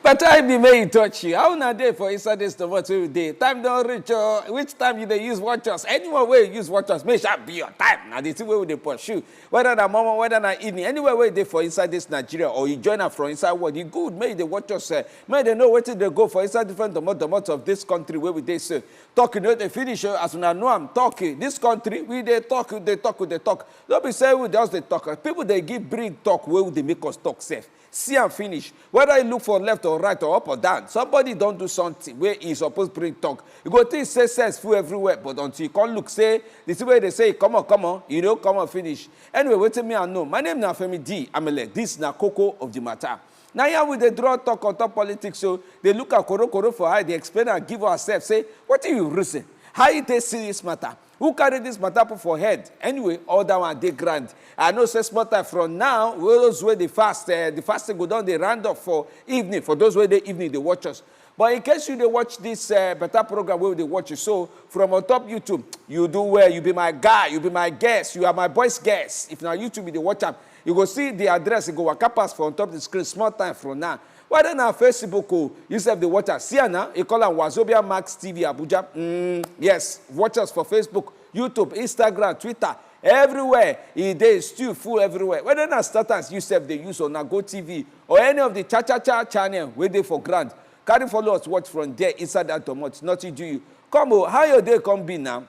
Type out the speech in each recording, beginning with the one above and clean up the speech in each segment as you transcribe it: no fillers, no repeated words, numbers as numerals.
But time be may touch you. How na day for inside this tomato day? Time don't reach. Which time you they use watchers? Anywhere where you use watchers, make sure be your time. Now the two way they pursue. Whether na morning, whether na evening, anywhere where they for inside this Nigeria or you join up from inside world, you good. May the watchers say, may they know where they go for inside different tomato of this country where we they say. Talking, they finish as when I know I'm talking. This country, we they talk. Don't be saying we just they talk. People they give big talk where they make us talk safe. See and finish. Whether you look for left or right or up or down, somebody don't do something where he's supposed to bring talk. You go think say full everywhere, but until you can't look, say, this is where they say, come on, you know, come on, finish. Anyway, wait till me and know. My name is Femi D. Amele. This is na Coco of the matter. Now here with the draw talk on top politics, so they look at Koro for how they explain and give ourselves, say, what do you reason? How you take serious matter? Who carry this matter for head? Anyway, all that one, they grant. I know say small time from now, those where they fast, the fasting go down, they round up for evening. For those where they evening, they watch us. But in case you they watch this better program where they watch you, so from on top YouTube, you do well, you be my guy, you be my guest, you are my boy's guest. If now YouTube, they watch up, you go see the address, you go waka pass for on top of the screen, small time from now. Why then on Facebook, you have the watcher. See now, you call them Wazobia Max TV Abuja. Yes, watch us for Facebook, YouTube, Instagram, Twitter, everywhere. It is still full everywhere. Whether not starters you have the use on Go TV or any of the cha channel where they for grant. Carry follow us, watch from there inside that tomato. Nothing do you. Come on, how your day come be now?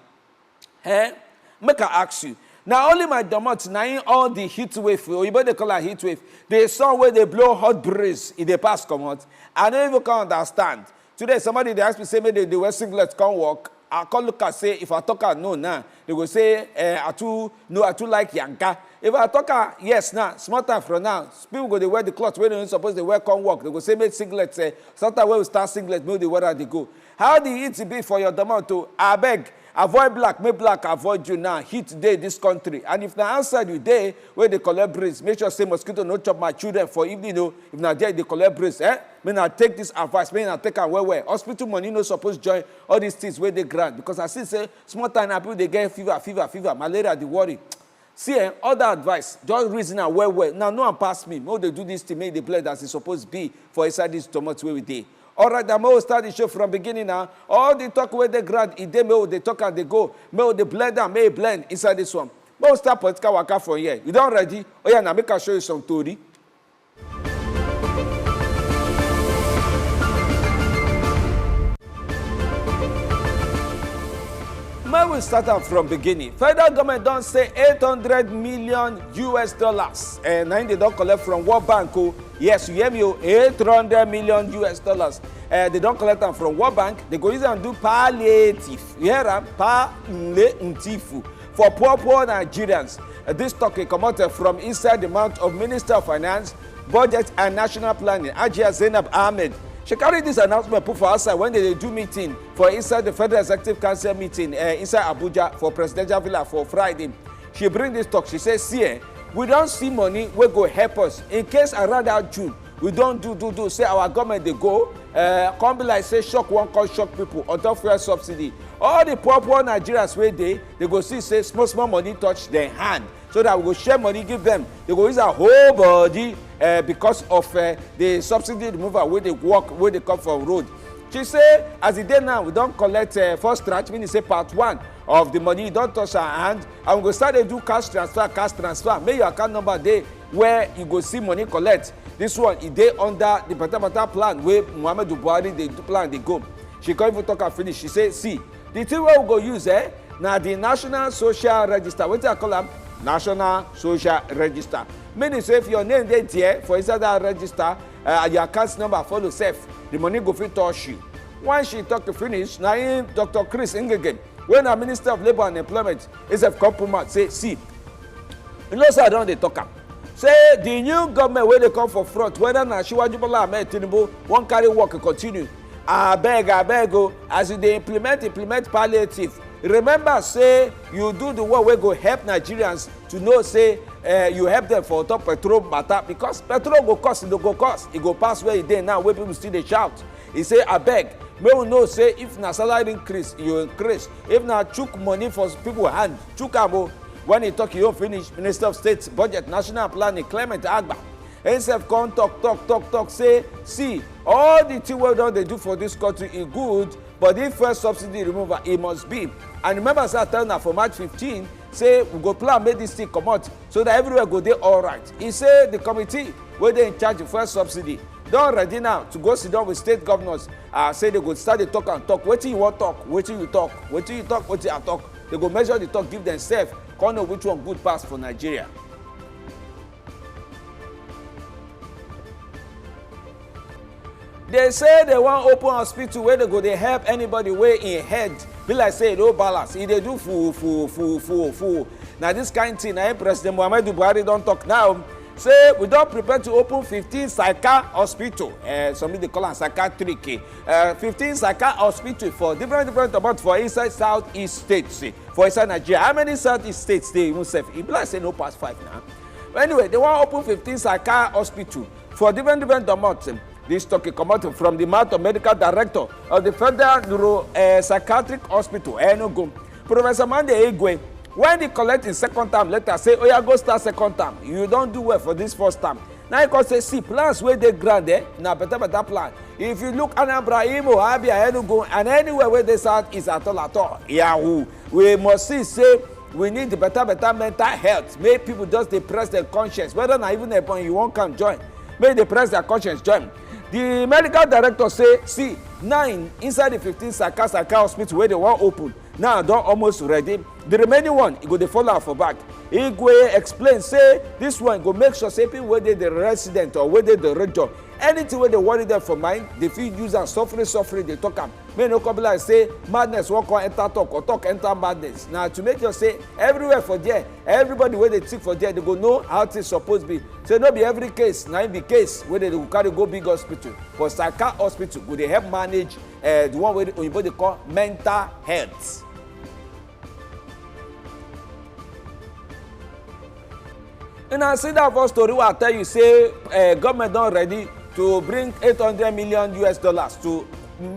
Make I ask you. Now only my domot now all the heat wave, or you better call it heat wave. The sun where they blow hot breeze in the past come out. I don't even can understand. Today somebody they ask me say maybe the wear singlet can't walk. I call look and say if I talk no now, they go say I too like Yanka. If I talk yes now, small time from now, people go they wear the clothes when they suppose they wear can't walk. They go say make singlet say sometimes when we start singlet, maybe where they go. How do you it be for your domot to I beg? Avoid black, make black avoid you now. Heat day this country. And if now outside you day where they collect breeze, make sure say mosquito no chop my children for evening. You know, if now there they collect breeze, may not take this advice, may not take away. Hospital money no supposed to join all these things where they grant. Because I see say small time people they get fever, malaria, they worry. See, other advice, just reason and well. Now no one pass me. More they do this to make the blood as it's supposed to be for inside this tomato where we day. All right, I'm going to start the show from beginning now. All the talk where they grant, they talk and they go. May they blend and may blend inside this one. We'll start political waka from here. You done ready? Oh yeah, now make I show you some story. May we start out from beginning. Federal government don't say 800 million US dollars. And now they don't collect from World Bank. Yes, you hear me, 800 million US dollars. They don't collect them from World Bank. They go use and do palliative. You hear them? Palliative for poor Nigerians. This talk come out from inside the mouth of Minister of Finance, Budget and National Planning, Ajia Zainab Ahmed. She carried this announcement put for outside when they do meeting for inside the Federal Executive Council meeting inside Abuja for Presidential Villa for Friday. She bring this talk. She says, see, we don't see money will go help us. In case around that June, we don't do say our government they go, come be like say shock one call shock people on top fuel subsidy. All the poor Nigerians where they go see say small money touch their hand. So that we go share money, give them. They go use our whole body because of the subsidy removal where they walk, where they come from road. She say, as it day now, we don't collect first tranche, meaning say part one of the money, don't touch our hand, and we go start to do cash transfer. Make your account number there where you go see money collect. This one, it dey under the Pata plan where Muhammad Buhari they do plan they go. She can't even talk and finish. She say, see, the thing we go use now the National Social Register. What do I call them? National Social Register. Meaning say if your name is there for inside that register, your account number follow safe, the money go fit touch you. Once she talk to finish, now Dr. Chris Ngegen, when our Minister of Labour and Employment is a compliment, say, see, you know sir, I don't they talk am. Say the new government where they come for front, whether na Shiwaju Bola Ahmed Tinubu won't carry work continue. I beg, as they implement palliative. Remember, say you do the work where go help Nigerians to know, say you help them for top petrol matter because petrol go cost, it go cost. It go pass where it dey now where people still they shout. He say, I beg, may we know say if na salary increase, you increase. If na chook money for people hand, chook am. When he talk, you don't finish. Minister of State, Budget, National Planning, Clement Agba. himself come talk, say, see, all the thing well done they do for this country is good, but if first subsidy removal, it must be. And remember, say I tell now for March 15, say we go plan make this thing come out so that everywhere go there all right. He say the committee where they in charge of first subsidy, don ready now to go sit down with state governors. Say they go start the talk and talk. Wetin you want talk, wetin you talk, wetin you talk, wetin I talk. They go measure the talk, give themselves, come know which one good pass for Nigeria. They say they want open hospital where they go they help anybody wey in head be like say no balance. If they do full. Now this kind of thing, now President Muhammadu Buhari don't talk now. Say we don't prepare to open 15 psycha hospital. Some they call them psychiatric. 15 psycha hospital for different about for inside southeast states. For inside Nigeria, how many southeast states they even say? It be like say no past 5 now. But anyway, they want open 15 psycha hospital for different amounts. This talk come out from the mouth of medical director of the Federal Neuropsychiatric Hospital, Enugu, Professor Mande Igwe. When he collect his second term letter, say, oh, yeah, go start second term. You don't do well for this first term. Now he can say, see, plans where they grant there, now better plan. If you look Anambra, Imo, Abia, Enugu, and anywhere where they start is at all. Yahoo. We must see, say, we need the better mental health. Make people just depress their conscience. Whether not even upon you won't come join. Make they press their conscience join. The medical director say, see, now inside the 15 psycha hospital where they want open, now don't almost ready. The remaining one, it go dey follow for back. Igwe explain, say, this one go make sure say people whether the resident or whether the region, anything where they worry them for mind, they feel use and suffering, they talk am. May no come like say madness won't come enter talk or talk enter madness. Now to make you say everywhere for there, everybody where they think for there, they go know how things supposed to be. So not be every case, now in the case where they go carry go big hospital. For psycha hospital, go they help manage the one where they call mental health. And I see that first story where I tell you say government not ready to bring $800 million to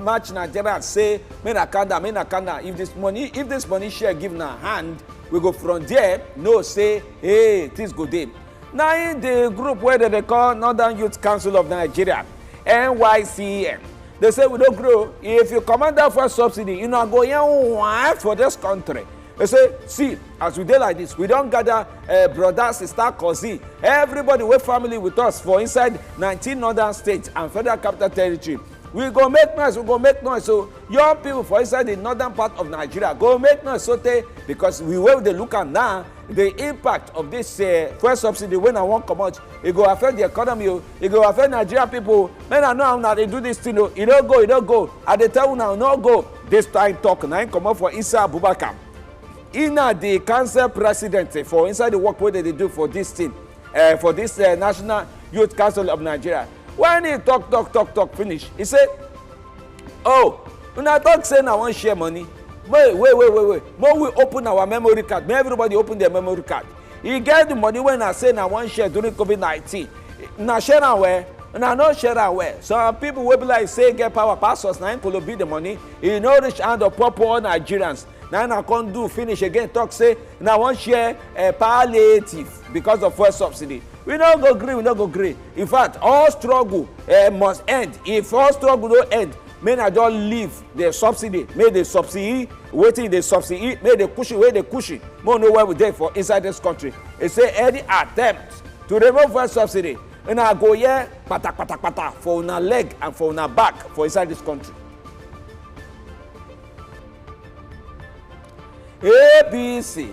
match Nigeria. Say Menakanda. If this money share given a hand, we go from there. No say hey things go there. Now in the group where they call Northern Youth Council of Nigeria, NYCN, they say we don't grow. If you command that for subsidy, you know go here for this country. They say, see, as we do like this, we don't gather brother, sister, cousin, everybody with family with us for inside 19 northern states and federal capital territory. We go make noise. So young people for inside the northern part of Nigeria go make noise. So because we will they look at now the impact of this first subsidy when I won't come out, it go affect the economy, it go affect Nigeria people. Men I know how they do this thing, you don't go. At the time now, no go. This time talk now come out for Issa Abubakar. The council president for inside the work where they do for this thing, for this National Youth Council of Nigeria. When he talk finish, he said, oh, when I talk saying I want share money, wait. More we open our memory card. May everybody open their memory card. He get the money when I say I want share during COVID-19. Now share and where? Now not share and where. Some people will be like say get power passwords, now will be the money. He know reach hand of proper Nigerians. Now I can't do finish again talk say now one share palliative because of first subsidy. We don't go agree. In fact, all struggle must end. If all struggle don't end, may I don't leave the subsidy. May the subsidy waiting the subsidy. May the cushion where the cushion. More know where we there for inside this country. They say any attempt to remove first subsidy, and I go here pata for una leg and for una back for inside this country. APC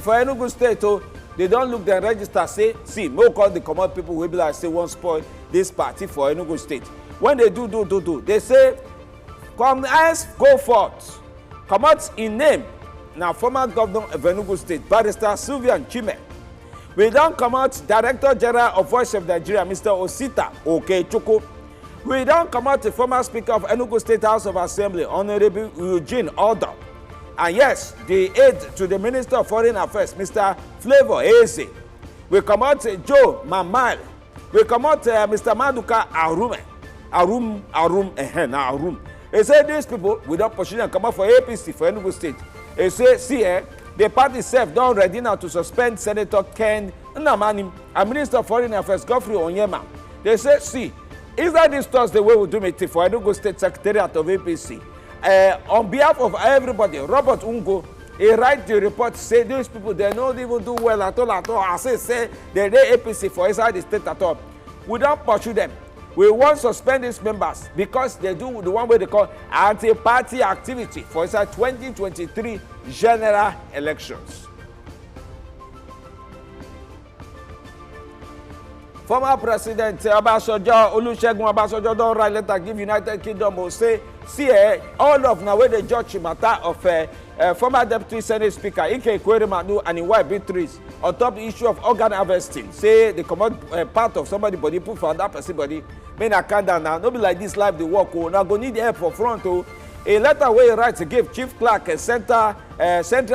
for Enugu State, they don't look the register, say, see, no call the common people will be like, say, won't spoil this party for Enugu State. When they do, they say, come as go forth. Come out in name. Now, former governor of Enugu State, Barrister Sylvian Chime. We don't come out Director General of Voice of Nigeria, Mr. Osita Okechukwu. We don't come out the former Speaker of Enugu State House of Assembly, Honorable Eugene Odo. And yes, the aide to the Minister of Foreign Affairs, Mr. Flavor Eze. We come out Joe Mamal. We come out Mr. Maduka Arum. They say these people without position come out for APC for Enugu State. They say, see, the party itself don't ready now to suspend Senator Ken Nnamani, a Minister of Foreign Affairs, Godfrey Onyema. They say, see, inside this Thursday we will do meeting for Enugu State Secretariat of APC. On behalf of everybody, Robert Ungo, he write the report, say these people, they don't even do well at all. I say they APC for inside the state at all. We don't pursue them. We want to suspend these members because they do the one way they call anti-party activity for inside 2023 general elections. Former President Obasanjo, Olusegun Obasanjo don write letter give United Kingdom will say, see, all of now where they judge the matter of former Deputy Senate Speaker Ike Ekweremadu and his wife Beatrice on top the issue of organ harvesting. Say they come out part of somebody body, put for that person body. Men are calm down now. Don't be like this life they work. Oh, now go need help for front. Oh, a letter where he writes to give Chief Clerk Central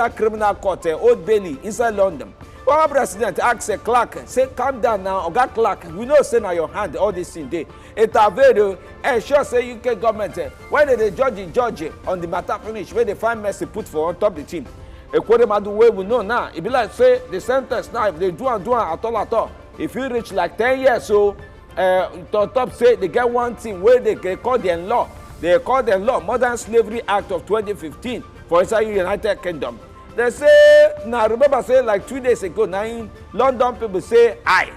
Criminal Court Old Bailey inside London. Former President asks a clerk, say, calm down now, Oga Clerk, we know say na your hand all this thing dey. Intervene, sure say UK government, when they judge on the matter finish, where they find mercy put for on top the team. Ekweremadu way we know now, it be like say the sentence now, if they do at all, if you reach like 10 years, so on top say they get one thing where they call the law. They call the law Modern Slavery Act of 2015 for inside United Kingdom. They say, now remember say like 2 days ago, now in London people say, aye,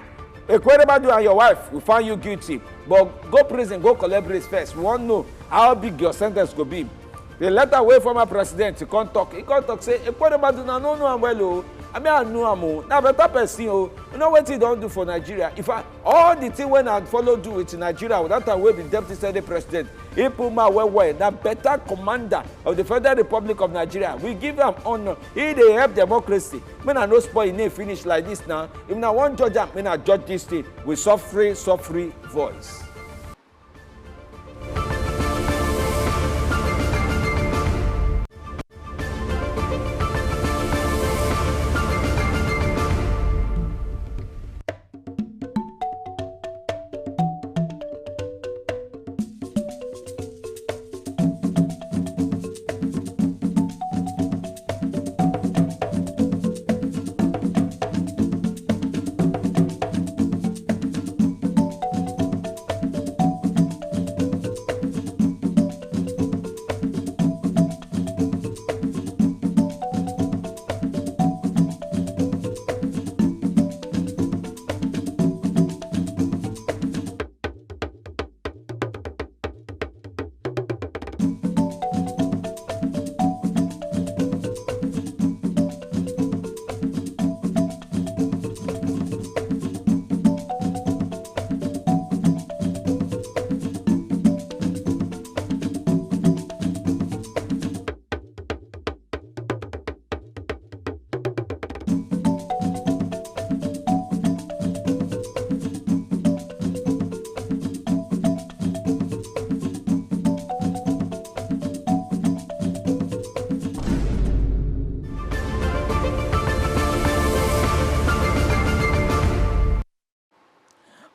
Ekweremadu and your wife, we find you guilty, but go prison, go collect brace first. We want to know how big your sentence will be. The letter away from our president, he can't talk, say, Ekweremadu na no am well, oh. I mean, I know am now better person, oh. You know what he don't do for Nigeria? If all the thing when I follow do with Nigeria, without that way be Deputy Senate President, he put my well, that better commander of the Federal Republic of Nigeria. We give them honor. He they help democracy. When I no spoil name finish like this now. If I want judge am, when I judge this thing with soft free voice.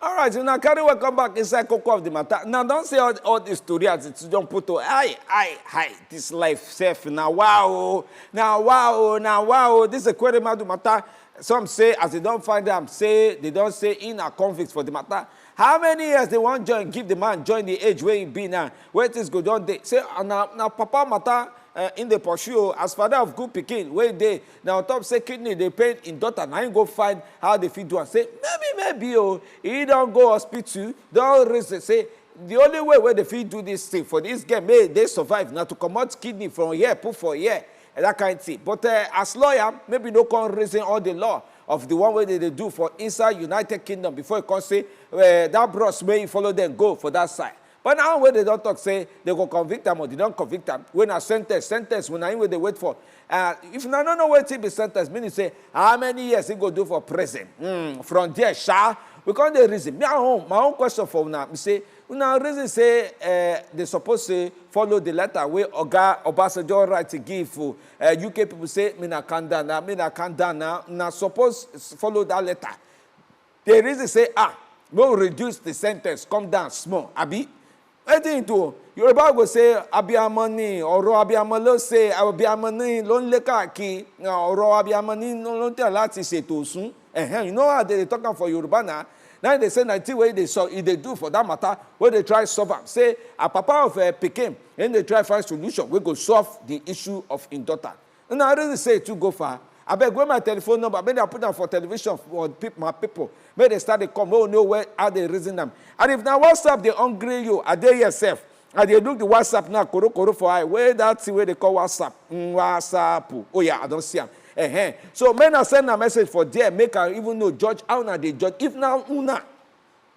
Alright, now carry welcome back inside Cocoa of the matter. Now don't say all the story as it's don't put to this life safe now wow, this is Ekweremadu matter. Some say as they don't find them, say they don't say in a convict for the matter. How many years they want join, give the man join the age where he be now, where things go down they say now papa matter in the pursue as father of good pikin where they now top say kidney they pain in daughter now go find how they fit do and say maybe he don't go hospital don't reason say the only way where they fit do this thing for this game may they survive now to come out kidney from here put for here and that kind of thing. But as lawyer maybe no can reason all the law of the one way they do for inside United Kingdom before you can say that bros may follow them go for that side. But now when they don't talk, say they go convict them or they don't convict them. When a sentence, when I they wait for. If you don't know where to be sentenced, meaning say how many years he go do for prison. From there, we can't the reason. My own question for now, me say, now reason say they supposed to follow the letter where Obasanjo right to give for UK people say me na can down now suppose follow that letter. The reason say we'll reduce the sentence, come down small, abi. I think to Yoruba go say abiyamani ọ̀rọ̀ abiyamọ ló say abiyamani ló ń lé káàkiri ọ̀rọ̀ abiyamani ló ń tẹ̀ láti ṣètò òsùn You know how they talking for Yoruba now? Now they say that way they saw if they do for that matter, where they try solve am. Say a papa of Pekin, and they try find solution, we go solve the issue of in daughter. And I really say to go far. I beg where my telephone number, maybe I put them for television for my people. Maybe they start to come, oh know where how they reason them. And if now WhatsApp they hungry you, are they yourself? And they look the WhatsApp now, koro for I where that's the way they call WhatsApp. WhatsApp. Oh yeah, I don't see them. So men are send a message for there, make her even know judge how now they judge. If now una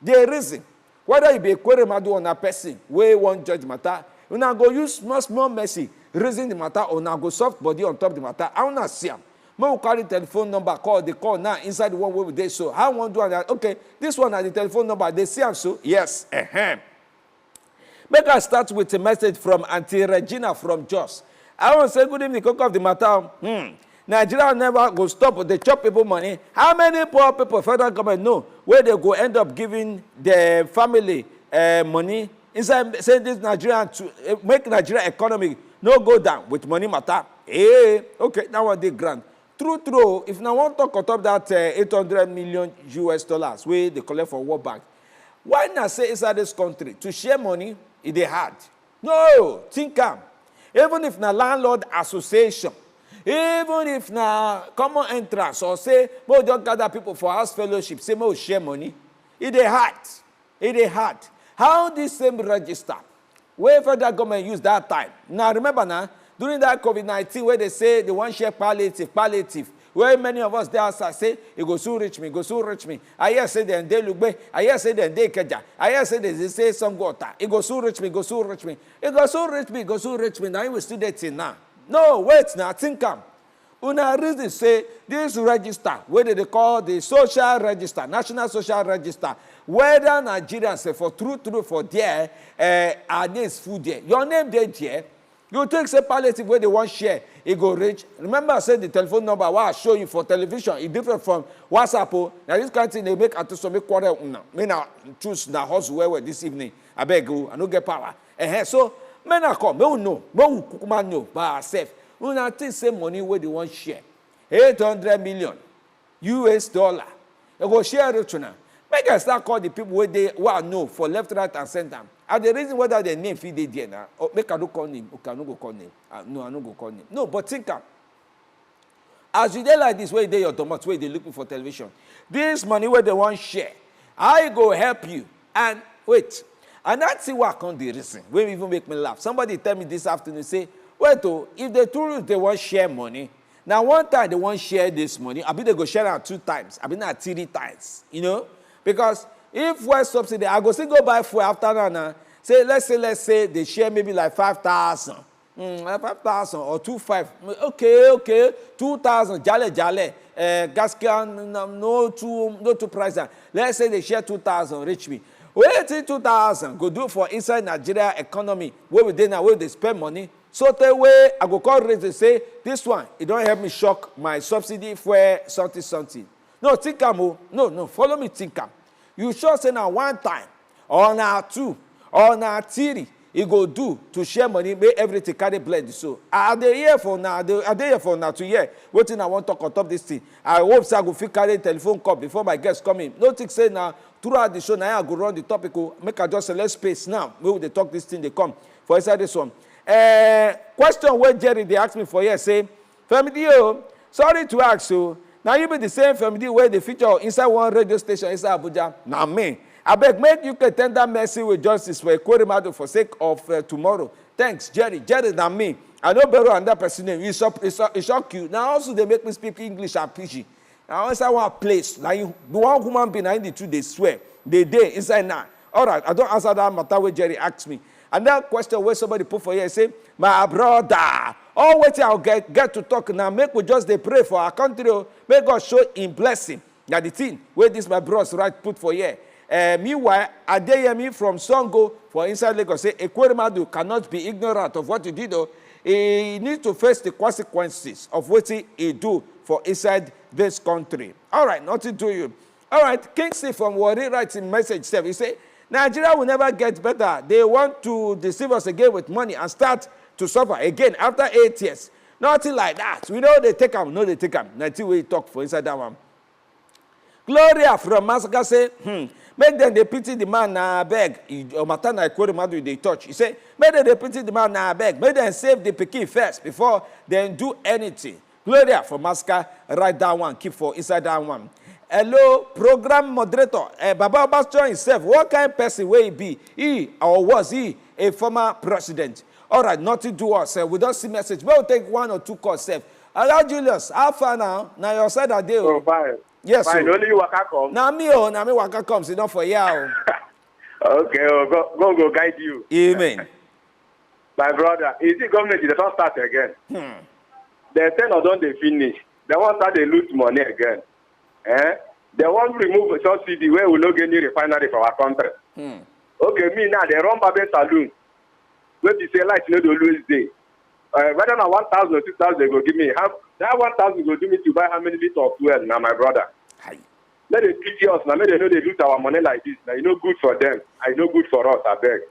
they reason whether it be Ekweremadu on a person where one judge matter, you now go use small mercy, reason the matter, or now go soft body on top the matter. I wanna see them. When we carry telephone number, call the call now inside the one where they so. How want to do that? Okay, this one has the telephone number. They see them so yes. Make us start with a message from Auntie Regina from Jos. I want to say good evening, cook of the matter. Nigeria never go stop with the chop people money. How many poor people federal government know where they go end up giving the family money inside saying this Nigeria to make Nigeria economy no go down with money matter? Okay, now what they grant. True, if now want to cut up that $800 million US where they collect for World Bank, why not say inside this country to share money? It is hard. No, think am. Even if na landlord association, even if na common entrance or say, we don't gather people for house fellowship, say, we share money, it is hard. It is hard. How this same register, where federal government use that time? Now remember now, during that COVID-19, where they say they want share palliative, where many of us there outside say, it go so reach me. I hear say they look back, I hear say they keja, I hear say they say some water. It go so reach me. It go so reach me. Now you will still there now. No, wait now, think am. Una reason say this register, whether they call the social register, national social register, whether Nigerians say for true for there, are names food there. Your name there. You take say palliative where they want share, it go reach. Remember I said the telephone number what I show you for television, it different from WhatsApp. Now this kind of thing they make at some make quarter. Me now choose the house where this evening. I beg you, I don't get power. So men are come, me know, me cook know by ourselves. We now take same money where they want share. 800 million US dollar. They go share it now. Make us start call the people where they know for left, right, and center. And the reason whether the name feed they there now, or make I don't call name, okay, I don't go call name. No, I don't go call name. No, but think as you dey like this, where they your domot, where they looking for television. This money where they want share, I go help you. And wait, and that's what on the reason. Will even make me laugh. Somebody tell me this afternoon, say, wait, if they told they want share money, now one time they want share this money, I mean they go share out 2 times, I mean not 3 times, you know, because if fuel subsidy, I go still go buy fuel after now. Say, let's say they share maybe like 5,000. Like 5,000 or 2,500. Okay. 2,000. Jale. Gas can no two price. Let's say they share 2,000, reach me. Wait till 2,000. Go do for inside Nigeria economy. Where we dey now, where they spend money. So the way I go call raise, they say, this one, it don't help me shock my subsidy for something. No, think am. No, follow me, think am. You sure say now 1 time, or now 2, or now 3, it go do to share money, make everything carry blend. So, are they here for now? To hear? Waiting, I want to talk on top this thing. I hope so I go fit carry telephone call before my guests come in. No think say now, throughout the show, now I go run the topic, make I just select space now. Maybe they talk this thing, they come for inside this one. Question where Jerry, they asked me for here, say, Femidio, sorry to ask you, now you be the same family where they feature inside one radio station inside Abuja. Now me, I beg make you can tender mercy with justice for Ekweremadu for sake of tomorrow. Thanks, Jerry. Jerry, now me. I know better than that person name. It shock you. Now also they make me speak English and PG. Now inside one place, like the one human being in the 2 they swear. They inside now. All right, I don't answer that matter where Jerry asked me. And that question where somebody put for here say, my brother. Oh, wait, I'll get to talk now. Make we just they pray for our country. May God show in blessing. Now the thing where this my bros right put for here. Meanwhile, Adeyemi from Songo for inside Lagos say Ekweremadu cannot be ignorant of what he did. He needs to face the consequences of what he do for inside this country. All right, nothing to you. All right, Kingsley from Warri writes in message 7. He say Nigeria will never get better. They want to deceive us again with money and start to suffer again after 8 years. Nothing like that. We know they take them. No, they take them. Nothing we talk for inside that one. Gloria from Massacre say, make them they pity the man na beg. Matter na Ike Ekweremadu they touch. He say, make them they pity the man na beg. Make them save the pikin first before they do anything. Gloria from Massacre, write that one, keep for inside that one. Hello, program moderator. Baba Obasanjo himself, what kind of person will he be? He or was he a former president? All right, nothing to us. We don't see message. We'll take 1 or 2 calls. Hello, Julius. How far now? Now your side are there. Oh, fine. Yes, fine. Sir. Only you waka come. Now me waka comes. It's not for you. Okay, go guide you. Amen. My brother, is the government they don't start again? They say no, don't they finish? They want start they lose money again. They want to remove subsidy where we not get any refinery for our country. Okay, me now they run Babel Saloon. When you say like you know the always day. Whether now 1,000 or 2,000 they go give me half that 1,000 go do me to buy how many liters of fuel now, my brother. Hi. Let them pity us now. Let them know they lose our money like this. Now you know good for them. I know good for us. I beg.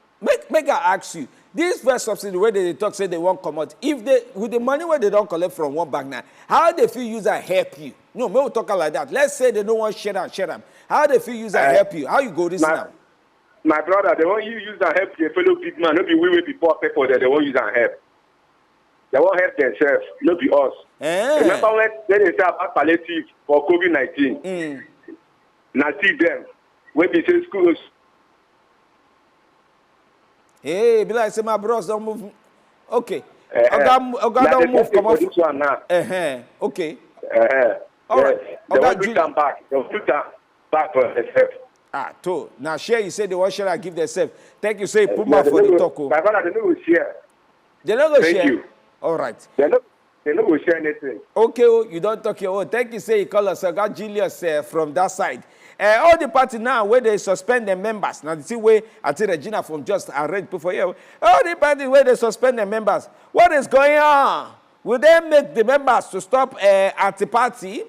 Make I ask you. This first subsidy where they talk say they won't come out. If they with the money where they don't collect from one bank now, how they feel use and help you? No, we will talk like that. Let's say they don't want share them. How they feel use and help you? How you go this now? My brother, they want you use and help your fellow big man. Not be we will be poor people that they won't use and help. They won't help themselves, not be us. Remember when they say about palliative for COVID-19? Now see them. When they say schools. Hey, be like say my bros don't move. Okay. Oga don't move. Come off. This one now. Okay. All right. They want to come back. They will put them back for themselves. To now share. You say they want share and give themselves. Thank you. Say put for the talk. My brother, they don't share. They don't go share. Thank you. All right. They don't go share anything. Okay, you don't talk your own. Thank you. Say you call us. I got Julius from that side. All the party now where they suspend the members. Now the same way I think Regina from just arranged before you. All the party where they suspend the members. What is going on? Will they make the members to stop anti-party?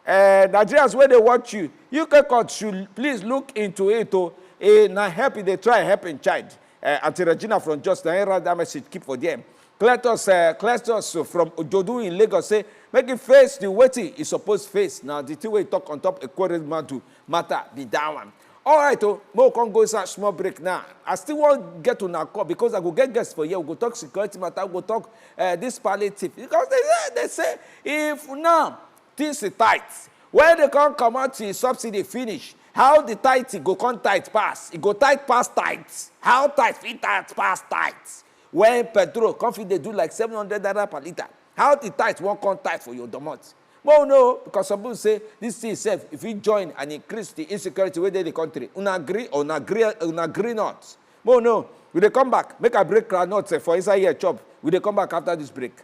Nigerians where they watch you. You should please look into it. Now happy they try helping child. Auntie Regina from just that message keep for them. Cletus from Ojodu in Lagos say, make it face the waiting is supposed to face. Now, the two way talk on top, Ekweremadu matter be that one. All right, more can go inside small break now. I still won't get to now call because I go get guests for you. We go talk security matter, we go talk this palliative. Because they say, if now this is tight, when they can't come out to subsidy finish, how the tight go come tight pass? It go tight pass tight. How tight fit tight pass tight? When petrol coffee they do like 700 naira per liter. How the tight won't come tight for your domot? Well, no, because some people say this thing itself, if you join and increase the insecurity within the country, agree not. Well, no, will they come back? Make a break not for inside here chop. Will they come back after this break?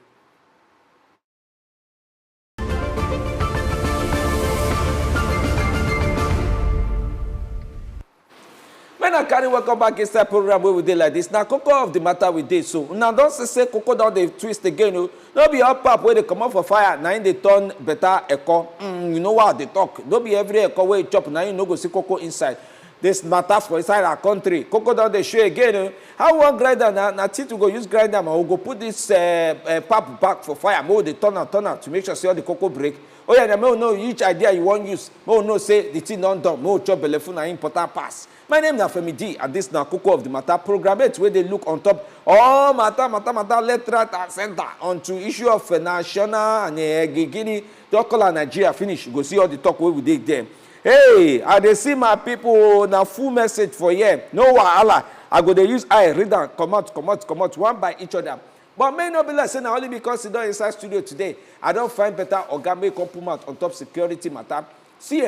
When I carry welcome back inside program where we did like this. Now, Coco of the matter we did. So now don't say Coco down the twist again. Don't be up where they come out for fire. Now they turn better echo. You know what they talk. Don't be every echo where you chop. Now you know go see Coco inside. This matter for inside our country. Coco down the show again. How one grinder now to go use grinder and we'll go put this pap back for fire. More they turn out to make sure see all the Coco break. Oh yeah, no know each idea you want use. More no say the thing not done. More chop telephone and important pass. My name is Femi D, and this is now Coco of the Matter program. It's where they look on top all matter, left, right, and center onto issue of national and Gigini, Dokola Nigeria finish. You go see all the talk where we did them. Hey, I dey see my people now full message for you. No wahala. I go they use eye read and come out one by each other. But may not be like saying only because you don't inside studio today. I don't find better organ compliment on top security matter. See,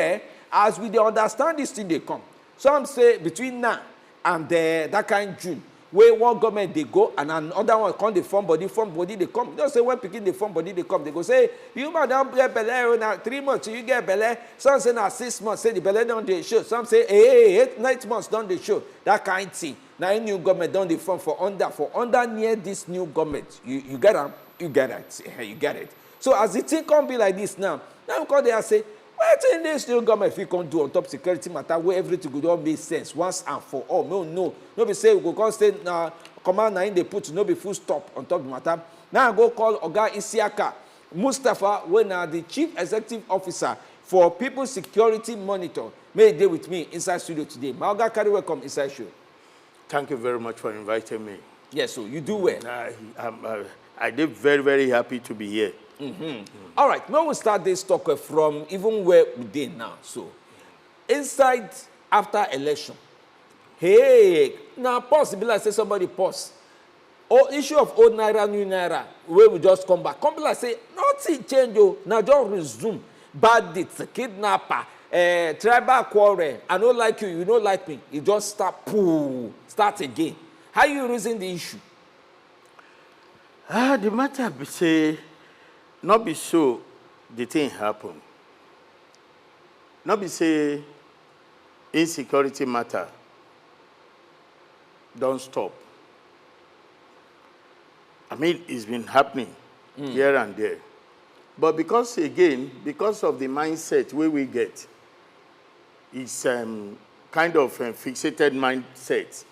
as we dey understand this thing they come. Some say between now and that kind June, where one government they go and another one come the form body they come. Don't say when picking the form body they come. They go say, you might don't get belly now 3 months you get belly. Some say now 6 months, say the belly don't they show. Some say 8 months don't they show. That kind thing. Now a new government don't they form for under near this new government. You get it? You get it. You get it. So as the thing can't be like this now because they are say, what in this new government if you can do on top security matter where everything would all make sense once and for all? No. Be say we go stay command now in they put no be full stop on top of the matter. Now I go call Oga Isiaka Mustafa when the chief executive officer for People's Security Monitor. May they with me inside studio today. My Oga Carry, welcome inside show. Thank you very much for inviting me. Yes, so you do well. I did very, very happy to be here. All right, now we'll start this talk from even where we did now. So, inside after election, hey, now possible I say somebody pause. Or issue of old naira, new naira, where we just come back. Come like say, nothing change, oh, now just resume. Bandits, kidnapper, tribal quarrel, I don't like you, you don't like me. You just start again. How you reason the issue? The matter be say, not be so the thing happen. Not be say insecurity matter don't stop. I mean, it's been happening here and there. But because, again, because of the mindset where we get, it's kind of a fixated mindset.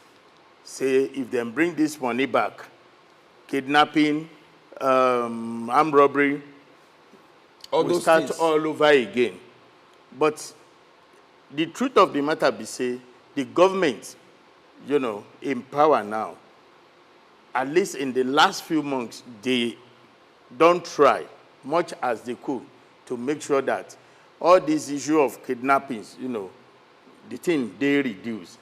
Say, if they bring this money back, kidnapping, armed robbery, we start all over again. But the truth of the matter be say, the government, you know, in power now, at least in the last few months, they don't try much as they could to make sure that all this issue of kidnappings, you know, the thing they reduce.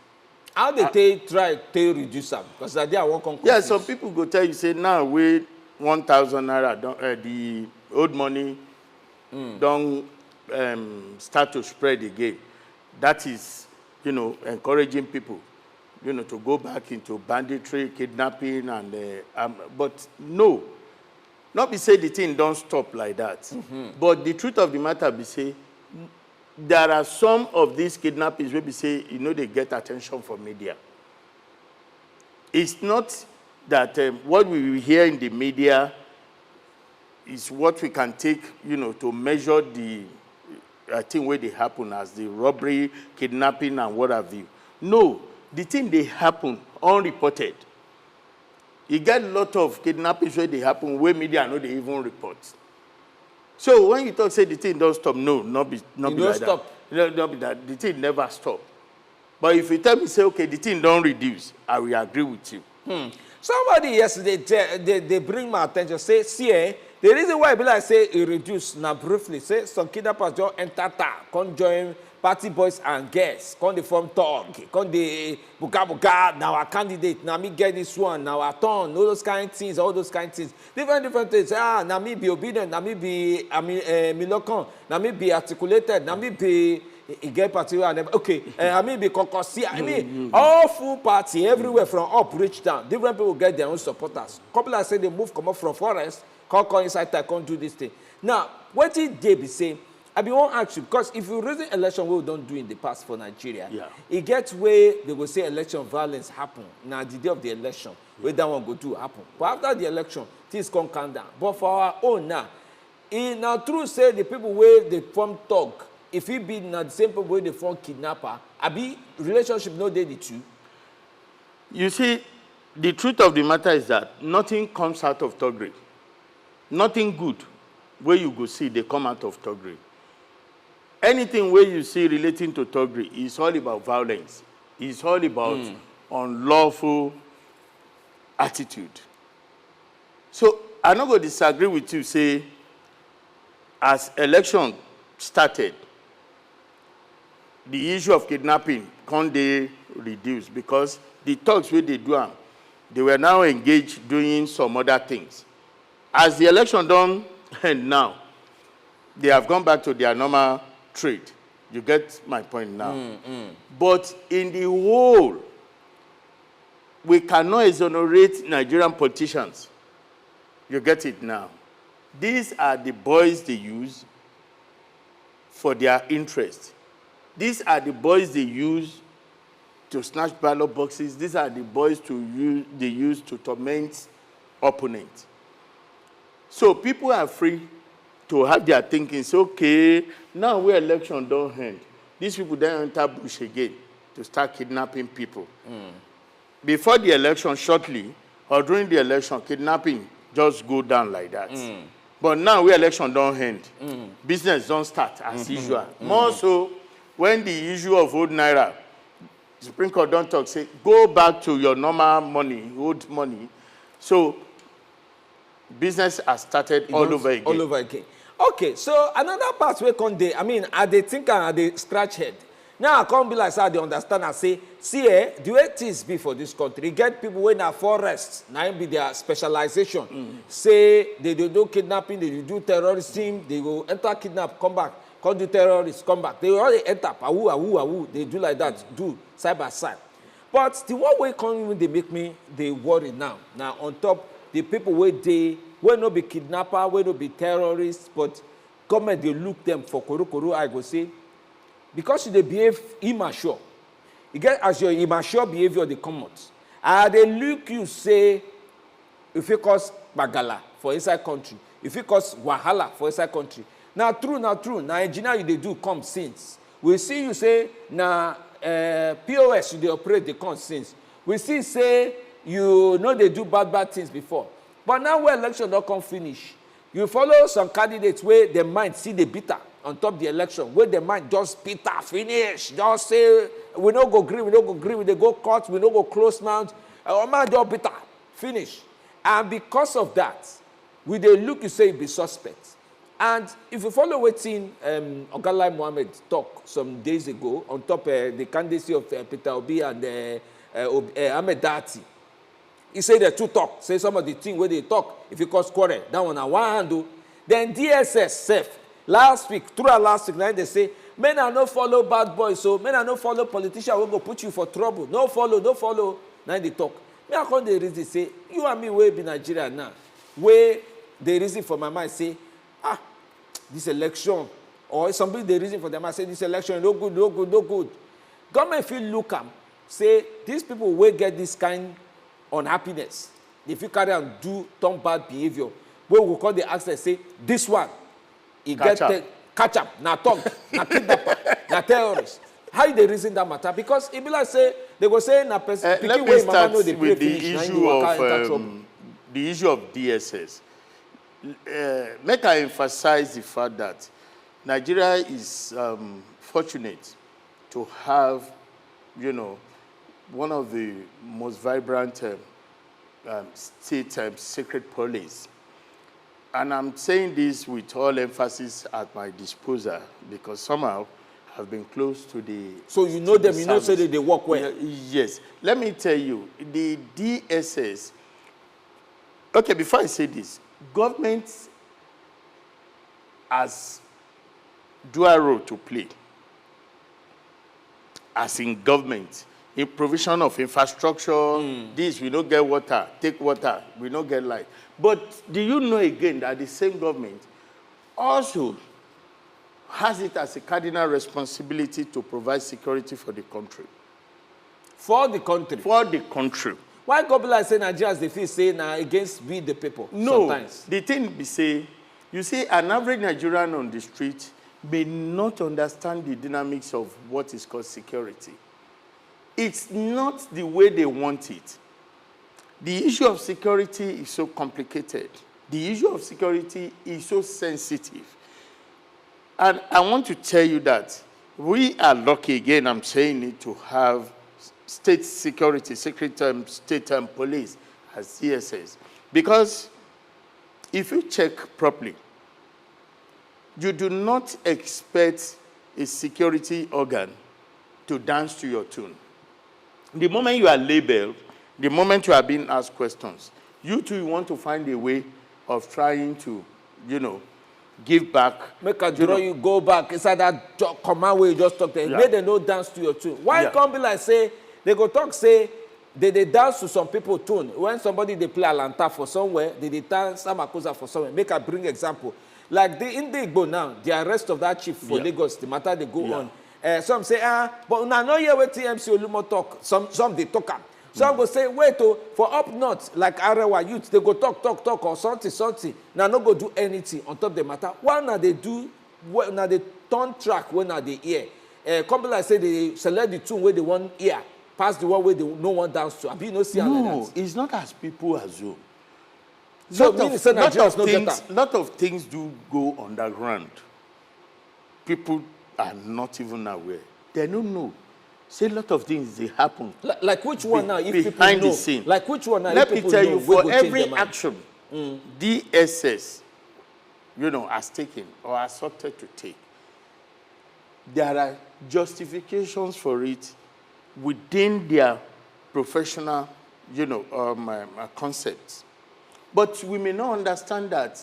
How they try to reduce them? Because they are working. Yeah, some people go tell you, say, now we 1,000 naira, the old money don't start to spread again. That is, you know, encouraging people, you know, to go back into banditry, kidnapping, and but no, not be say the thing don't stop like that. But the truth of the matter be say, there are some of these kidnappings where we say, you know, they get attention from media. It's not that what we hear in the media is what we can take, you know, to measure the thing where they happen as the robbery, kidnapping, and what have you. No, the thing they happen unreported. You get a lot of kidnappings where they happen where media know they even report. So when you talk, say the thing don't stop, no, not be like stop. That. Not be that. The thing never stop. But if you tell me, say, okay, the thing don't reduce, I will agree with you. Somebody yesterday, they bring my attention, say, see, the reason why I be like say it reduce, now briefly, say some kidnappers just enter, come join party boys and girls, come they form talk, come they buka, now our candidate, now me get this one, now our turn, all those kind of things, different things. Now me be obedient, now me be, milocon, now me be articulated, now me be, get party, okay, I mean be concourse, I mean, all full party, everywhere from up, reach down, different people get their own supporters. Couple I say they move, come up from forest, come inside, come do this thing. Now, what did they be saying? I be want to ask you, because if you reason election what we don't do in the past for Nigeria, it gets where they will say election violence happen. Now, the day of the election, where that one go to happen. But after the election, things come calm down. But for our own now, it now true say the people where they form talk, if it be now the same people where they form kidnapper, I be relationship no day the two. You see, the truth of the matter is that nothing comes out of Togri. Nothing good where you go see they come out of Togri. Anything where you see relating to Togri is all about violence. It's all about unlawful attitude. So I'm not going to disagree with you, say, as election started, the issue of kidnapping can't they reduce because the talks where they do, they were now engaged doing some other things. As the election done end now, they have gone back to their normal trade. You get my point now. But in the whole, we cannot exonerate Nigerian politicians. You get it now. These are the boys they use for their interest. These are the boys they use to snatch ballot boxes. These are the boys they use to torment opponents. So people are free to have their thinking. Say, okay, now we election don't end. These people then enter bush again to start kidnapping people. Before the election, shortly, or during the election, kidnapping just go down like that. But now we election don't end. Business don't start as usual. More so when the issue of old naira, Supreme Court don't talk, say, go back to your normal money, old money. So business has started all over again. All over again. Okay, so another part where come dey, I mean, I dey think and I dey scratch head. Now I can't be like so I dey understand and say, see, the way things be for this country, get people wey na forest, now be their specialization. Say they do kidnapping, they do terrorism, they go enter kidnap, come back, come do terrorists, come back. They already enter, awu, they do like that, do side by side. But the one way come even they make me they worry now. Now on top the people wey no be kidnapper, wey no be terrorists, but government they look them for koro, I go say, because they behave immature. You get as your immature behavior they come out. They look you say, if you cause bagala for inside country, if you cause wahala for inside country. Now true, now engineer you they do come since. We see you say now POS you they operate they come since. We see say you know they do bad things before. But now when election don't come finish, you follow some candidates where they might see the bitter on top of the election, where they might just bitter finish, just say, we no go agree, we dey go court, we no go close mouth, or man just bitter, finish. And because of that, we dey look you say you be suspect. And if you follow wetin Ogalai Mohammed talk some days ago on top the candidacy of Peter Obi and Ahmed Dati, he say the two talk, say some of the things where they talk, if you cause quarrel, that one on one hand, then DSS self, last week, now they say, men are not follow bad boys, so men are not follow politicians, will go put you for trouble. No follow. Now they talk. Me I come the reason say, you and me will be Nigeria now. Where the reason for my mind say, this election, or somebody the reason for them, I say this election, no good. Government feel look am, say, these people will get this kind unhappiness. If you carry and do turn bad behavior, we will call the access say, this one, he catch up, na talk, na kidnapper, na terrorist. How they reason that matter? Because it be like say, they go say na person. Let me start with the issue of DSS. Make I emphasize the fact that Nigeria is fortunate to have, one of the most vibrant state secret police. And I'm saying this with all emphasis at my disposal because somehow I've been close to the... So you know them, you know say they work well? Yes. Let me tell you, the DSS... Okay, before I say this, government has dual role to play. As in government, in provision of infrastructure, this, we don't get water, take water, we don't get light. But do you know again that the same government also has it as a cardinal responsibility to provide security for the country? For the country? For the country. Why government say Nigerians they feel say now against we the people? No, sometimes? The thing be say, you see an average Nigerian on the street may not understand the dynamics of what is called security. It's not the way they want it. The issue of security is so complicated. The issue of security is so sensitive. And I want to tell you that we are lucky, again, I'm saying it, to have state security, state police as CSS. Because if you check properly, you do not expect a security organ to dance to your tune. The moment you are labeled, the moment you are being asked questions, you too want to find a way of trying to, give back. Make a draw you go back inside that command where you just talk there. Make them no dance to your tune. Why can't be like say, they go talk say, they dance to some people tune. When somebody they play Alanta for somewhere, they dance Samakosa for somewhere. Make a bring example. Like in the Igbo now, the arrest of that chief for Lagos, the matter they go on. Some say, but now no hear what TMC Olumo talk. Some they talk. Some go say, wait, for up north, like Arewa youth, they go talk, or something. Now no go do anything on top of the matter. Why now they do, now they turn track when now they hear. Come like say they select the tune where they want hear, pass the one where they no one dance to. Have you no see No, it's not as people assume. So lot of things do go underground. People are not even aware. They don't know. Say a lot of things they happen. Like which one now? If people behind know, the scene. Like which one now? Let if me people tell know, you, we for go every change their mind. action DSS, has taken or asserted to take, there are justifications for it within their professional, concepts. But we may not understand that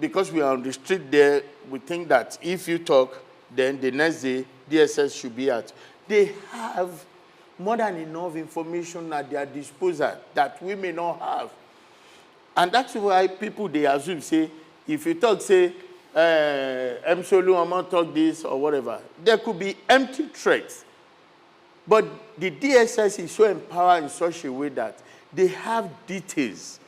because we are on the street there, we think that if you talk, then the next day, DSS should be out. They have more than enough information at their disposal that we may not have. And that's why people, they assume, say, if you talk, say, Msolu, Omo talk this or whatever, there could be empty threats. But the DSS is so empowered in such a way that they have details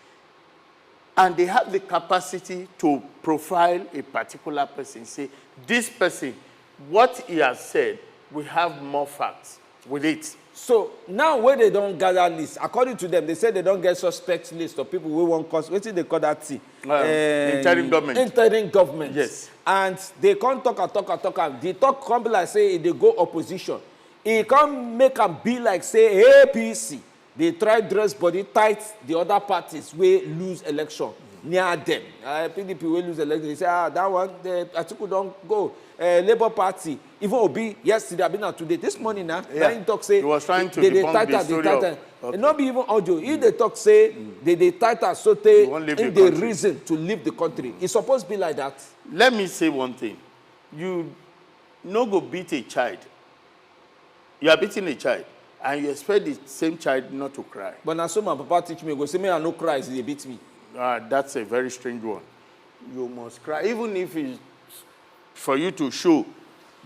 and they have the capacity to profile a particular person. Say, this person, what he has said, we have more facts with it. So now when they don't gather list, according to them, they say they don't get suspect list of people who won't cause, what do they call that thing? Interim government. Interim government. Yes. And they can't talk. The talk come be like say they go opposition. It can't make them be like say APC. They try dress body tight the other parties will lose election near them. PDP will lose election. They say, that one, the Atiku don't go. Labour Party, even Obi, yesterday, I've been out today. This morning now, he talk say, he was trying to debunk the story of... Okay. Not be even audio. If they talk say, they tighter, so they in the reason to leave the country. It's supposed to be like that. Let me say one thing. You no go beat a child. You are beating a child, and you expect the same child not to cry. But now so my papa teach me, go say me I no cry, so they beat me. That's a very strange one. You must cry, even if it's for you to show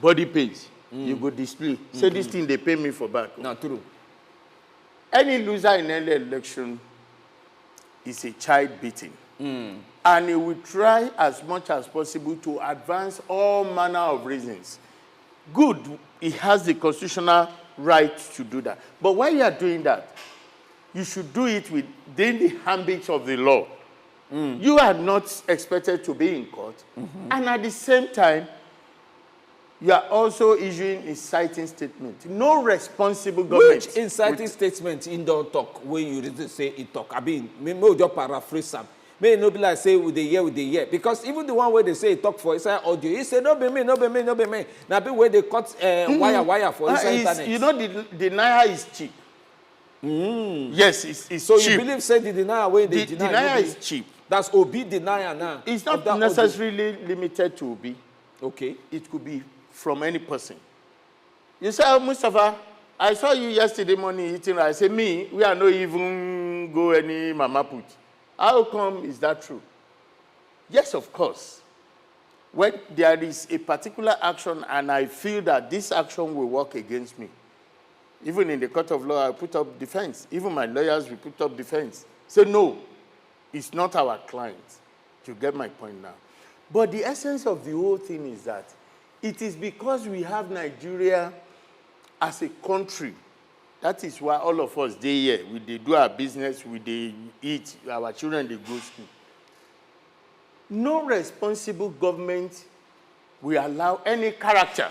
body pains. You go display. Say this thing they pay me for back. Not true. Any loser in any election is a child beating. And he will try as much as possible to advance all manner of reasons. Good, he has the constitutional right to do that. But while you are doing that, you should do it within the ambit of the law. You are not expected to be in court. And at the same time, you are also issuing inciting statement. No responsible government. Which inciting statement in don't talk when you really say it talk? I mean, maybe just paraphrase them. May not be like say with the year. Because even the one where they say it talk for inside audio, he say no be me. Now be where they cut wire for inside internet. You know the denier is cheap. Yes, it's so cheap. You believe say the denier when they deny? Denier is cheap. That's Obi denier now. It's not necessarily limited to Obi. Okay. It could be from any person. You say, Mustafa, I saw you yesterday morning eating. I say, we are not even go any mama put. How come is that true? Yes, of course. When there is a particular action and I feel that this action will work against me, even in the court of law, I put up defense. Even my lawyers will put up defense. Say, no, it's not our client. You get my point now. But the essence of the whole thing is that it is because we have Nigeria as a country. That is why all of us, they do our business, they eat, our children, they go to school. No responsible government will allow any character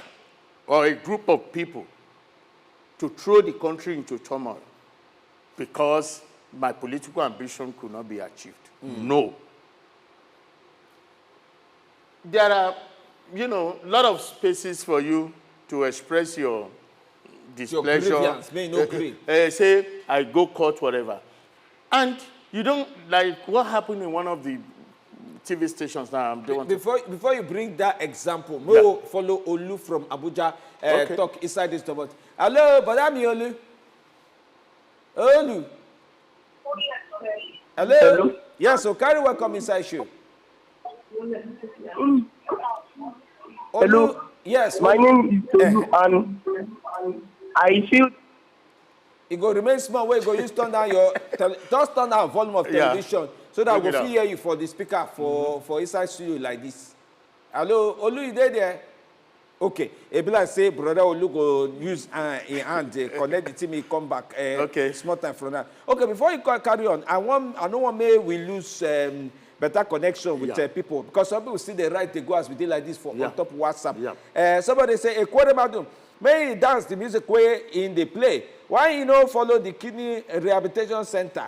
or a group of people to throw the country into turmoil because my political ambition could not be achieved. No. There are, a lot of spaces for you to express your displeasure. Your grievance, may no agree. Say, I go court, whatever. And you don't, like what happened in one of the TV stations now. Before you bring that example, we'll follow Olu from Abuja talk inside this topic. Hello, Badami Olu. Olu. Hello. Yes, so carry welcome inside you. Hello. Yes. My name is Olu, and I feel it go remain small. Where you go use turn down your just turn down volume of television so that we will hear you for the speaker for inside studio like this. Hello, Olu, you there? Okay. It be like say, brother Olu use in hand, connect the team, he come back. Okay. Small time from now. Okay, before you carry on, I don't want we lose better connection with people. Because some people see the right to go as we did like this on top of WhatsApp. Yeah. Somebody say, Ekweremadu, may he dance the music way in the play. Why you know follow the kidney rehabilitation center?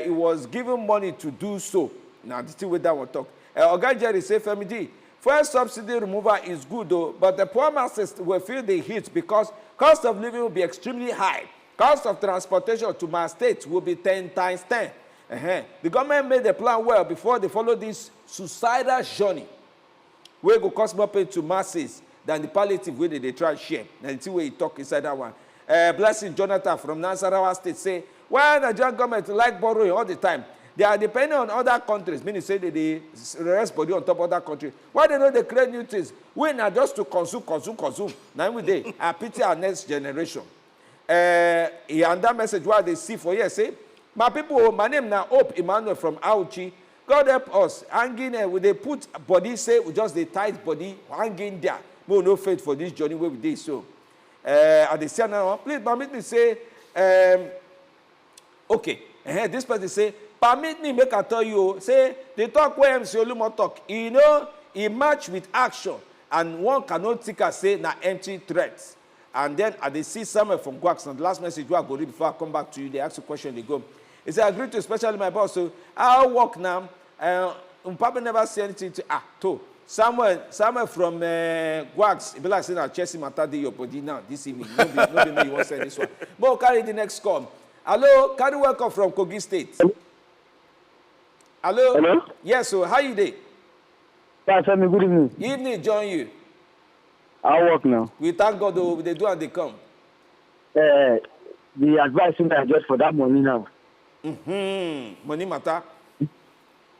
He was given money to do so. Now, this is what that will talk. Oga Jerry say, Femidi, fuel subsidy removal is good though, but the poor masses will feel the heat because cost of living will be extremely high. Cost of transportation to my state will be 10 times 10. The government made the plan well before they follow this suicidal journey. We go cost more pain to masses than the palliative way they try to share. And the way he talk inside that one. Blessing Jonathan from Nasarawa State say, why the Nigerian government like borrowing all the time? They are depending on other countries, meaning say that they rest body on top of other countries. Why they know they create new things? We are just to consume. Now we day, I pity our next generation. And that message why they see for here say, my people, my name now Hope Emmanuel from Auchi. God help us. Hanging with they put body, say we just the tight body hanging there. We no faith for this journey where we did so. And they say now, please permit me say, okay. This person say, permit me make I tell you, say, they talk where MC Olumo talk. You know, he match with action. And one cannot think and say, na empty threats. And then they see someone from Gwax, and the last message I go read before I come back to you, they ask a question, they go. He said, I agree to especially my boss, so I'll work now. Probably never say anything to, Someone from Gwax, it be like saying, Chelsea matter your body now, this evening. Nobody me, you won't say this one. But we'll carry the next call. Hello, carry welcome from Kogi State. Hello? Hello? Yes, so how you doing? Yeah, tell me, good evening. Evening, join you. I work now. We thank God, though, they do and they come. The advice I get for that money now. Money matter?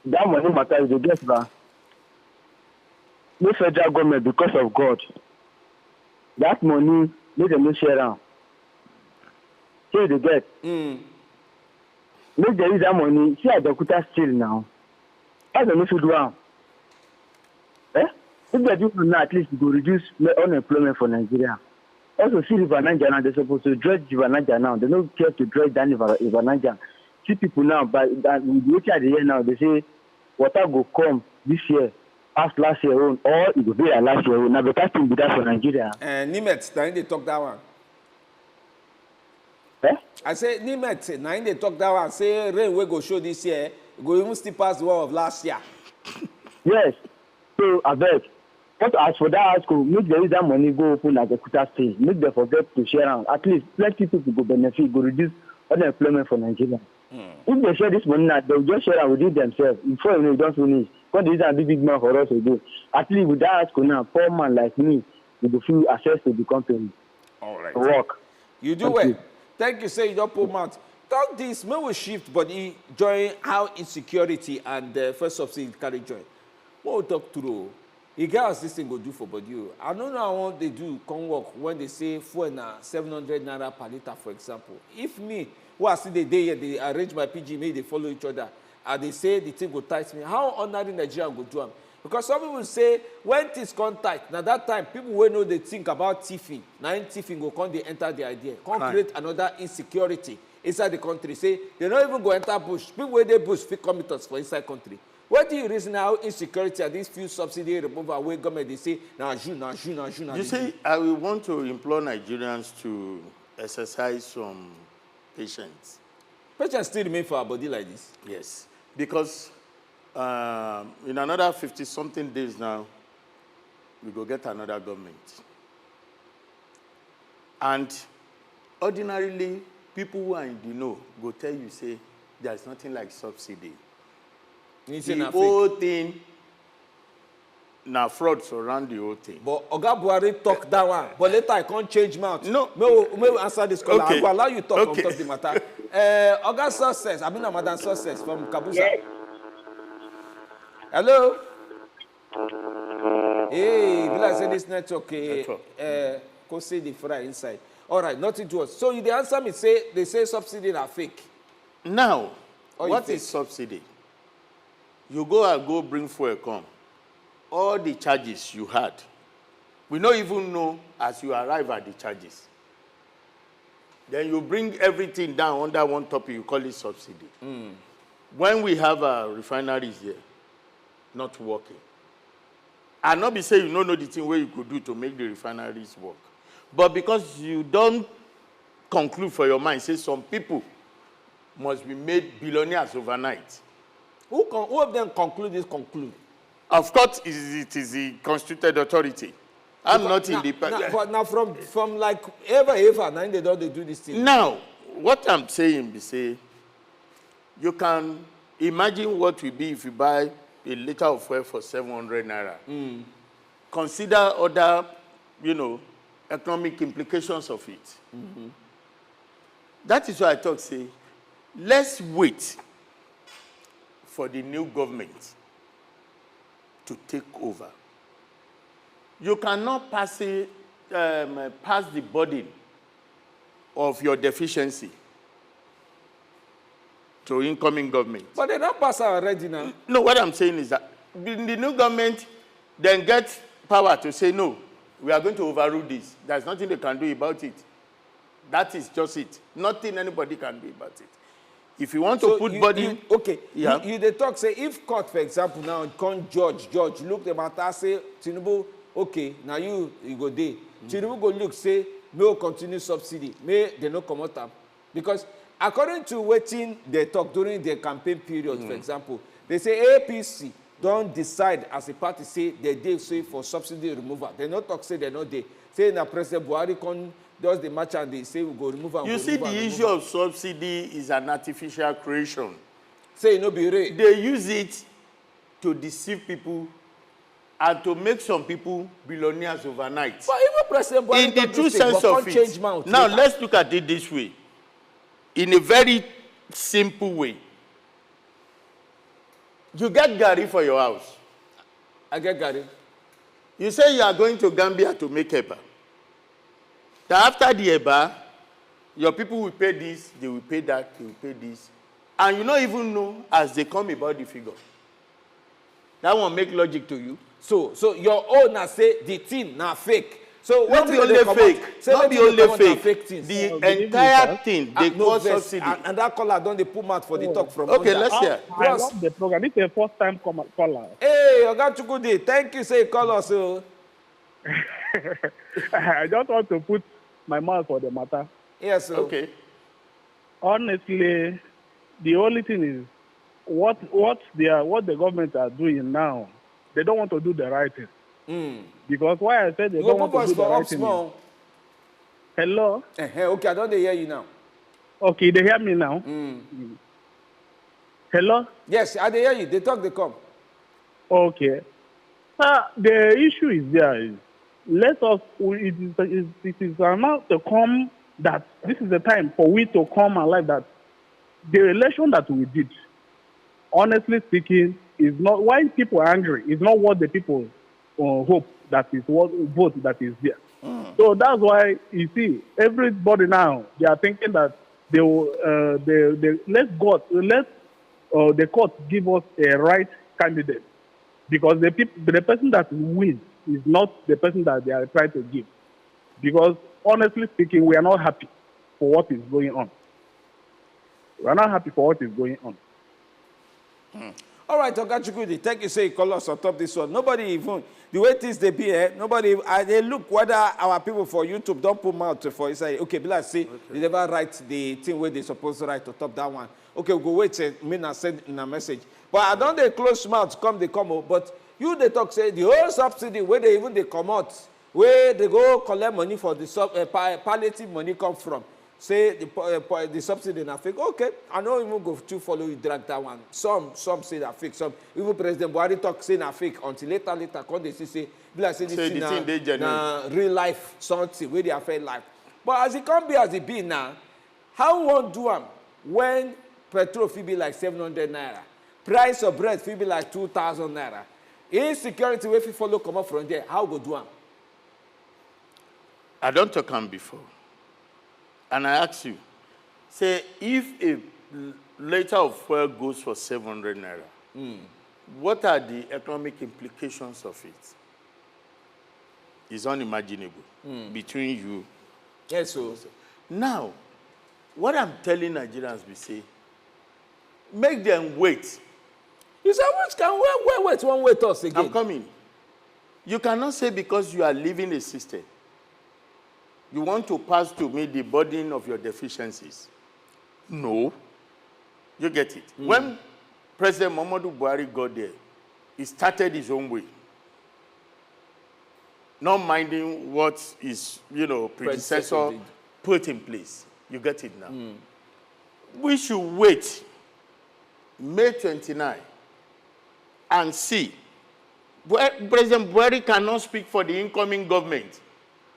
That money matter is the get back. No federal government, because of God. That money, make them share around. Say they get. Make them use that money. See, I don't still now. How do you do now? If they do now, at least it will reduce unemployment for Nigeria. Also, see River Niger now, they're supposed to dredge River Niger now. They don't care to dredge down River Niger. See people now, but with the at the year now, they say water will come this year, past last year own, or it will be a last year own. Now, the thing be that for Nigeria. And Nimet, now they talk that one. I say, Nimet, now they talk that one. Say, rain will go show this year, go even still past the one of last year. Yes. So, I beg. But as for that school, make them use that money go open as a quota stage. Make them forget to share out. At least plenty people go benefit, go reduce unemployment for Nigeria. If they share this money now, they'll just share out with it themselves. Before you know, it don't finish. Because this is a big man for us to do. At least with that school now, poor man like me, we will feel access to the company. All right. To work. You do well. Thank you, say you don't pull mouth. Talk this, may we shift body, join how insecurity and first subsidy carry join. What we talk through? You guys this thing go do for body. I don't know how they do come work when they say fuel na 700 naira per liter, for example. If me, who I see the day here, they arrange my PG, maybe they follow each other, and they say the thing go tight me. How ordinary Nigerian go do them? Because some people say when things come tight, now that time people will know they think about thieving. Now in thieving go come they enter the idea, come create another insecurity inside the country. Say they don't even go enter bush. People where they bush fit committers for inside country. What do you reason how insecurity and these few subsidy removal away government they say now You see, I will want to implore Nigerians to exercise some patience. Patience still remain for our body like this. Yes, because in another 50-something days now, we go get another government. And ordinarily, people who are in the know go tell you, say, there's nothing like subsidy. The whole thing, now fraud surround the whole thing. But Oga Buhari talk that one. But later I can't change mouth. No. May we answer this call. Okay. I will allow you to talk on top of the matter. Oga Success, I mean Madam Success from Kabusa. Yes. Hello? Hey, will I say this network? Go see the fry inside. All right, nothing to us. So you the answer me say they say subsidy are fake. Now, Oh, what is subsidy? You go and go bring fuel come. All the charges you had, We don't even know as you arrive at the charges. Then you bring everything down under one topic, you call it subsidy. When we have refineries here, not working, and not be saying you don't know the thing where you could do to make the refineries work. But because you don't conclude for your mind, say some people must be made billionaires overnight. Who of them conclude this conclude? Of course, it is the constituted authority. I'm not independent. But now from like ever, now they don't do this thing. Now, what I'm saying is, say, you can imagine what will be if you buy a liter of fuel for 700 naira. Consider other, economic implications of it. That is why I thought, say, let's wait for the new government to take over. You cannot pass the burden of your deficiency to incoming government. But they don't pass already now. No, what I'm saying is that the new government then gets power to say, no, we are going to overrule this. There's nothing they can do about it. That is just it. Nothing anybody can do about it. If you want to put body... They talk, say, if court, for example, now, come judge, look the matter, say, Tinubu, okay, now you go there. Tinubu go look, say, may continue subsidy, may they not come out. Because according to waiting they talk during their campaign period, for example, they say APC don't decide as a party, say, they say for subsidy removal. They not talk, say, they're not there. Say, now President Buhari does the match and they say we go remove. You see, the issue of subsidy is an artificial creation. Say no be real. They use it to deceive people and to make some people billionaires overnight. But even President Buhari in the true sense of it. Now let's look at it this way. In a very simple way. You get Gary for your house. I get Gary. You say you are going to Gambia to make Eba. That after the Eba, your people will pay this, they will pay that, they will pay this. And you don't even know as they come about the figure. That won't make logic to you. So your owner say the thing now fake. So not be only fake. Not be only fake. The entire thing, they call subsidy. And that caller don't they put mouth for the talk from okay, let's hear. I love the program. This is the first time caller. Hey, Ogachukudi, thank you, say call us. I just want to put my mouth for the matter. Yes, sir. Okay. Honestly, the only thing is what the government are doing now. They don't want to do the right thing. Because why I said they don't want to do the right thing. Hello? Okay, I don't hear you now. Okay, they hear me now. Hello? Yes, I hear you. They talk, they come. Okay. The issue is there is it is now to come that this is the time for we to come and like that. The election that we did, honestly speaking, is not why people are angry. It's not what the people hope that is what vote that is there. So that's why you see everybody now they are thinking that they will let the court give us a right candidate because the person that wins is not the person that they are trying to give. Because honestly speaking, we are not happy for what is going on. We are not happy for what is going on. All right, Ogachukudi, thank you, say call us on top this one. Nobody even, the way things they be here, nobody, they look whether our people for YouTube don't put mouth for inside. Okay, but let's see, they never write the thing where they supposed to write to top that one. Okay, we'll go wait a minute and send in a message. But I don't they close mouth, they come out, but you they talk say the whole subsidy where they come out, where they go collect money for the palliative money come from. Say the subsidy na fake. Okay, I know even go to follow you drag that one. Some say that fake. Some even President Buhari talk say na fake until later come they say like say this thing na real life something where they affect life. But as it can't be as it be now, how won't do them when petrol fee be like 700 naira, price of bread fee be like 2,000 naira, insecurity wey fit follow come up from there, how go do them? I don't talk on before. And I ask you, say, if a liter of fuel goes for 700 naira, what are the economic implications of it? is unimaginable between you. Yes, so. Now, what I'm telling Nigerians, we say, make them wait. You say, which can wait, one wait us again. I'm coming. You cannot say because you are leaving a system, you want to pass to me the burden of your deficiencies. No. You get it. When President Muhammadu Buhari got there, he started his own way. Not minding what his, predecessor put in place. You get it now. We should wait May 29 and see. President Buhari cannot speak for the incoming government.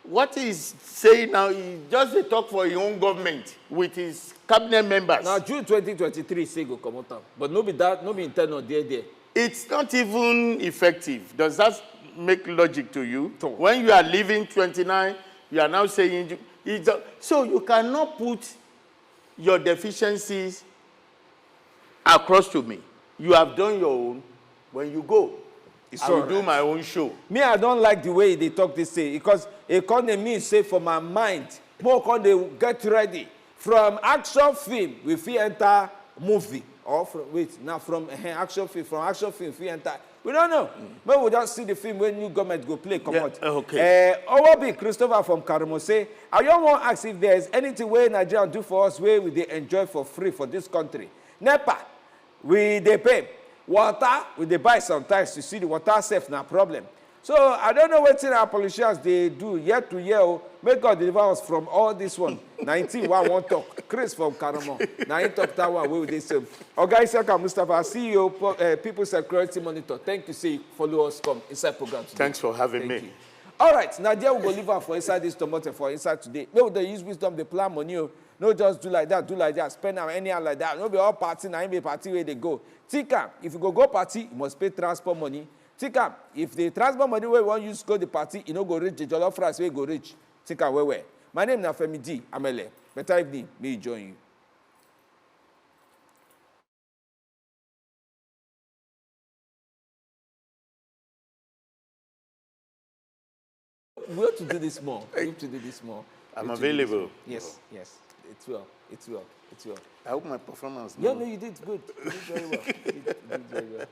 What he's saying now is just a talk for his own government with his cabinet members. Now, June 2023 say go come out. But no be that, no be internal there. It's not even effective. Does that make logic to you? No. When you are leaving 29, you are now saying, so you cannot put your deficiencies across to me. You have done your own. When you go, I will do my own show. Me, I don't like the way they talk this say, because economy say for my mind, more can they get ready. From action film, we feel enter movie. Or from, from action film, we enter. We don't know. But we just see the film when new government go play, come out. Okay. Obasanjo Christopher from Karamo say, I don't want to ask if there's anything where Nigeria do for us where we they enjoy for free for this country. NEPA, they pay. Water, they buy sometimes to see the water safe, no problem. So I don't know what our politicians they do year to year. May God deliver us from all this one. 19 one won't talk. Chris from Karamo. Now he talk that one. Where would they say? Oga Mustafa, CEO, People Security Monitor. Thank you. See, follow us. Come inside program today. Thanks for having me. You. All right, Nadia will go leave her for inside this tomato for inside today. No, they use wisdom, they plan money. No, just do like that, spend them anyhow like that. No, be all party, now be party where they go. Tika, if you go party, you must pay transport money. Tika, if the transport money where you want use go the party, you know go reach the jollof rice where you go reach. Tika, where? My name is Femi D. Amele. Better evening, may join you. We have to do this more. We have to do this more. I'm available. Yes. It's well. I hope my performance. Yeah, no, you did good. You did very well. You did very well.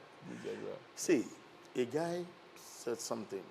See, a guy said something.